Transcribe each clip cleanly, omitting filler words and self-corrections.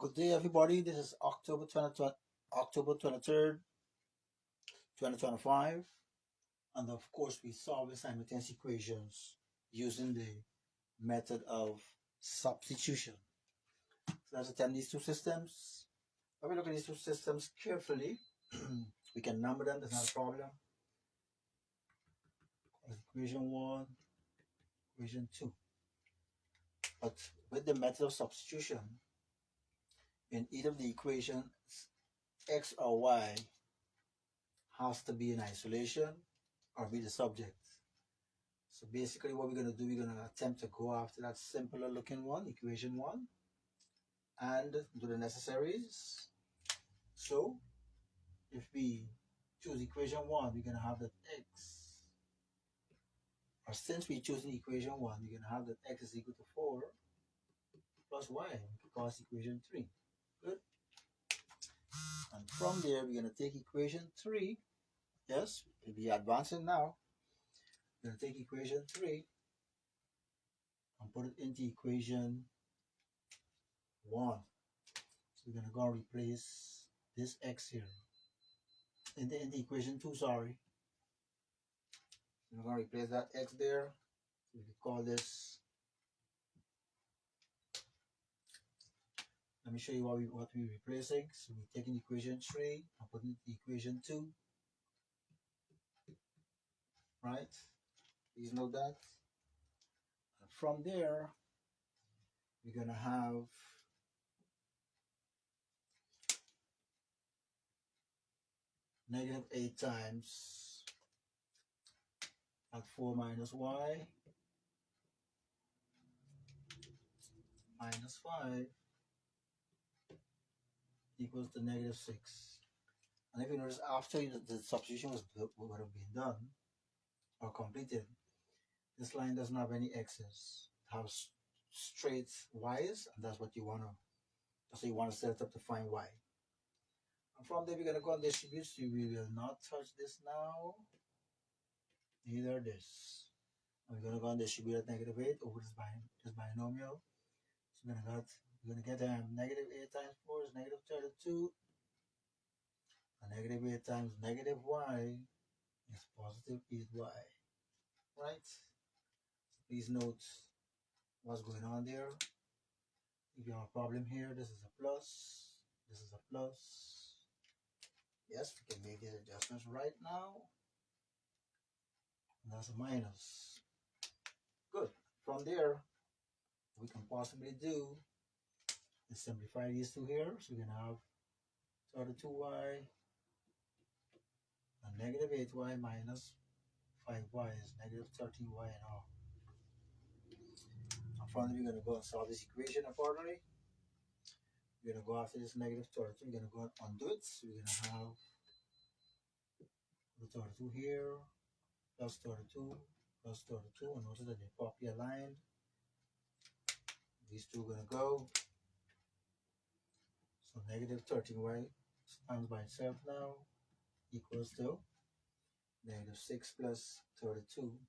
Good day, everybody. This is October 23rd, 2025. And of course, we solve the simultaneous equations using the method of substitution. So let's attend these two systems. When we look at these two systems carefully, we can number them, there's not a problem. Equation 1, equation 2. But with the method of substitution, in either of the equations, x or y has to be in isolation or be the subject. So basically what we're going to do, we're going to attempt to go after that simpler looking one, equation 1, and do the necessaries. So if we choose equation 1, we're going to have that x, or since we're choosing equation 1, we're going to have that x is equal to 4 plus y, because equation 3. Good. And from there, we're going to take equation 3. Yes, we'll be advancing now. We're going to take equation 3 and put it into equation 1. So we're going to go and replace this x here in the equation 2, sorry. We're going to replace that x there. So we can call this, let me show you what we're replacing. So we're taking equation 3 and putting it in equation 2, right? Please note that. And from there, we're going to have negative 8 times at 4 minus y minus 5 equals to negative 6. And if you notice, after the substitution would have been done or completed, this line doesn't have any x's. It has straight y's, and that's what you want to. That's what you want to set it up to find y. And from there, we're going to go and distribute. So we will not touch this now. Neither this. And we're going to go and distribute at negative 8 over this binomial. So we're going to get negative 8 times 4 is negative 32. And negative 8 times negative y is positive 8y. Right? So please note what's going on there. If you have a problem here, this is a plus, this is a plus. Yes, we can make these adjustments right now. And that's a minus. Good. From there, we can possibly do is simplify these two here. So we're going to have 32y and negative 8y minus 5y is negative 13y and all. And from there, we're going to go and solve this equation accordingly. We're going to go after this negative 32. We're going to go and undo it. So we're going to have the 32 here, plus 32, plus 32. And notice that they're properly aligned. These two are going to go. So negative 13y stands by itself now, equals to negative 6 plus 32 is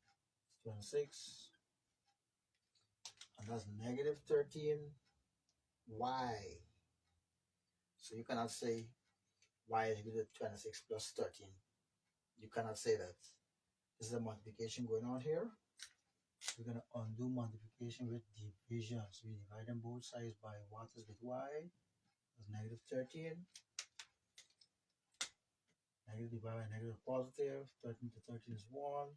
26. And that's negative 13y. So you cannot say y is equal to 26 plus 13. You cannot say that. This is a multiplication going on here. We're going to undo multiplication with division. So we divide them both sides by what is with y. That's negative 13. Negative divided by negative positive. 13 to 13 is 1.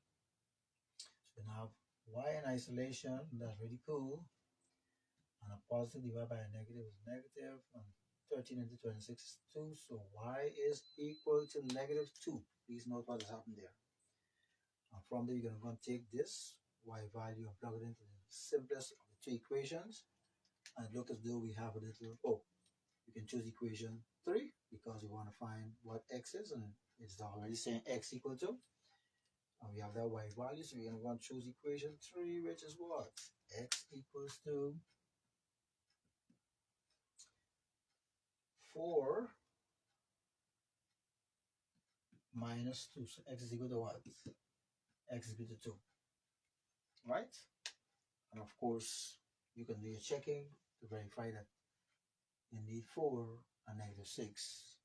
So we now have y in isolation. That's really cool. And a positive divided by a negative is negative. And 13 into 26 is 2. So y is equal to negative 2. Please note what has happened there. And from there, you're going to go and take this y value and plug it into the simplest of the two equations. And look as though we have a little, you can choose equation 3 because we want to find what x is. And it's already saying x equal to. And we have that y value. So we're going to go and choose equation 3, which is what? X equals to 4 minus 2. So x is equal to what? X is equal to 2. Right? And of course, you can do your checking to verify that indeed indeed 4 and -6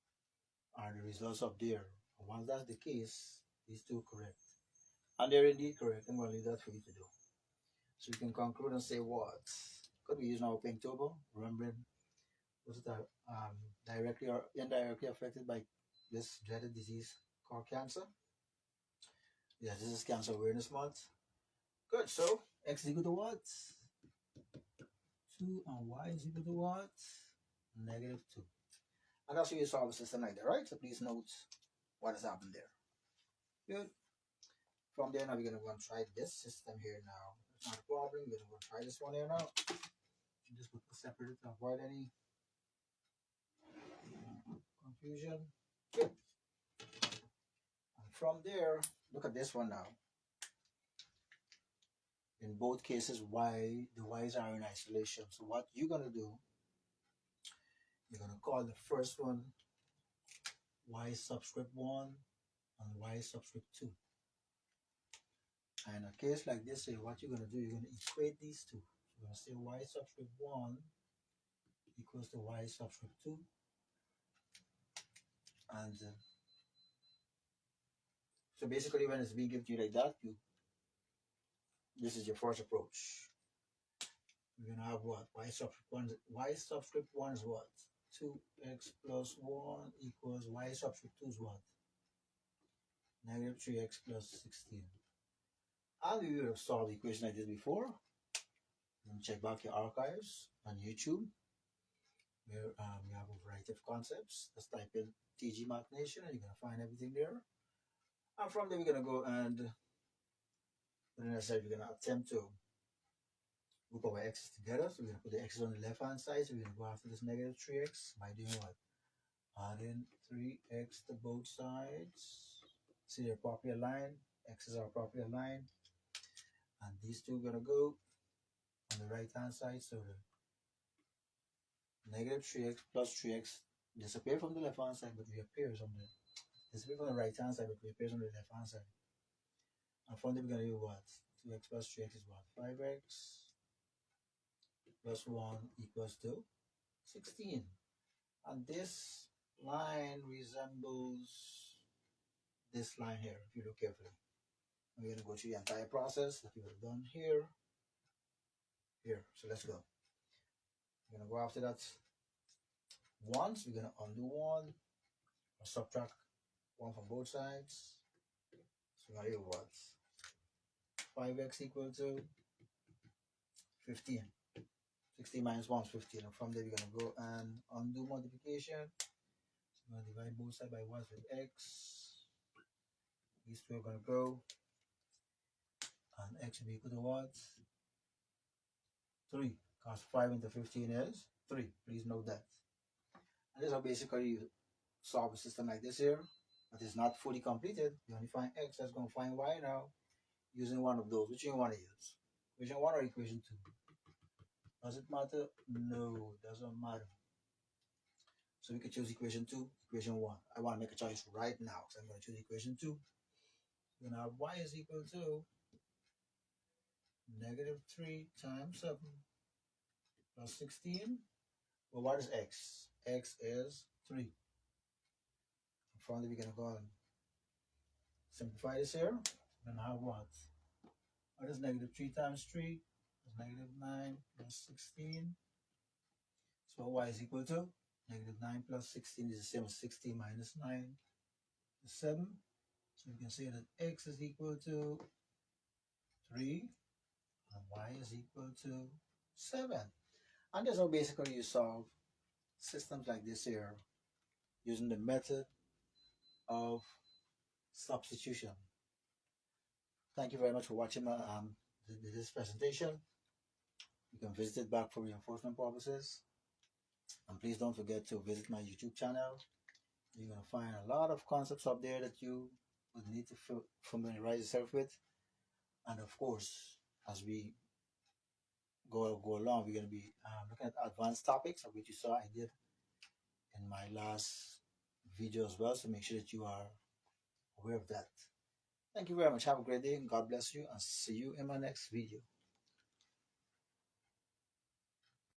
are the results up there. And once that's the case, these two are correct. And they're indeed correct. I'm going to leave that for you to do. So you can conclude and say what? Could be using our pink turbo, remembering was it directly or indirectly affected by this dreaded disease called cancer? Yes, this is Cancer Awareness Month. Good, so X is equal to what? 2 and Y is equal to what? -2. And that's how you solve a system like that, right? So please note what has happened there. Good. From there, now we're going to go and try this system here now. It's not a problem. We're going to go and try this one here now. Just put the separate to avoid any confusion. Good. And from there, look at this one now. In both cases, the Y's are in isolation. So what you're going to do, you're going to call the first one Y subscript 1 and Y subscript 2. And in a case like this, what you're going to do, you're going to equate these two. You're going to say Y subscript 1 equals to Y subscript 2. And so basically when it's being given to you like that, this is your first approach. We're going to have what? Y subscript 1 is what? 2x plus 1 equals Y subscript 2 is what? -3x plus 16. And we would have solved the equation like this before. You can check back your archives on YouTube, where you have a variety of concepts. Just type in TG Math Nation and you're going to find everything there. And from there, we're going to go and then I said we're going to attempt to group our x's together. So we're going to put the x's on the left hand side. So we're going to go after this -3x by doing what? Adding 3x to both sides. See, they're properly aligned. X's are properly aligned. And these two are going to go on the right hand side. So the -3x plus 3x disappear from the left hand side, but reappears on the disappear from the right hand side, but reappears on the left hand side. And from there, we're going to do what? 2x plus 3x is what? 5x plus 1 equals to 16. And this line resembles this line here, if you look carefully. We're going to go through the entire process that we have done here. So let's go. We're going to go after that once. We're going to undo 1 or subtract 1 from both sides. So now you have what? 5x equal to 15. 16 minus 1 is 15. And from there, we're going to go and undo multiplication. So we're going to divide both sides by 1 with x. These two are going to go. And x will be equal to what? 3. Because 5 into 15 is 3. Please note that. And this is how basically you solve a system like this here. But it's not fully completed. You only find x. That's going to find y now using one of those. Which you want to use? Equation 1 or equation 2? Does it matter? No, it doesn't matter. So we can choose equation 2, equation 1. I want to make a choice right now. So I'm going to choose equation 2. We're going to have y is equal to -3 times 7 plus 16. Well, what is x? X is 3. From there, we're going to go and simplify this here. We're going to have what? What is -3 times 3? That's -9 plus 16. So y is equal to -9 plus 16 is the same as 16 minus 9 is 7. So we can say that x is equal to 3 and y is equal to 7. And that's how basically you solve systems like this here using the method of substitution. Thank you very much for watching my, this presentation. You can visit it back for reinforcement purposes. And please don't forget to visit my YouTube channel. You're going to find a lot of concepts up there that you would need to familiarize yourself with. And of course, as we go along, we're going to be looking at advanced topics, of which you saw I did in my last video as well. So make sure that you are aware of that. Thank you very much. Have a great day. God bless you, and see you in my next video.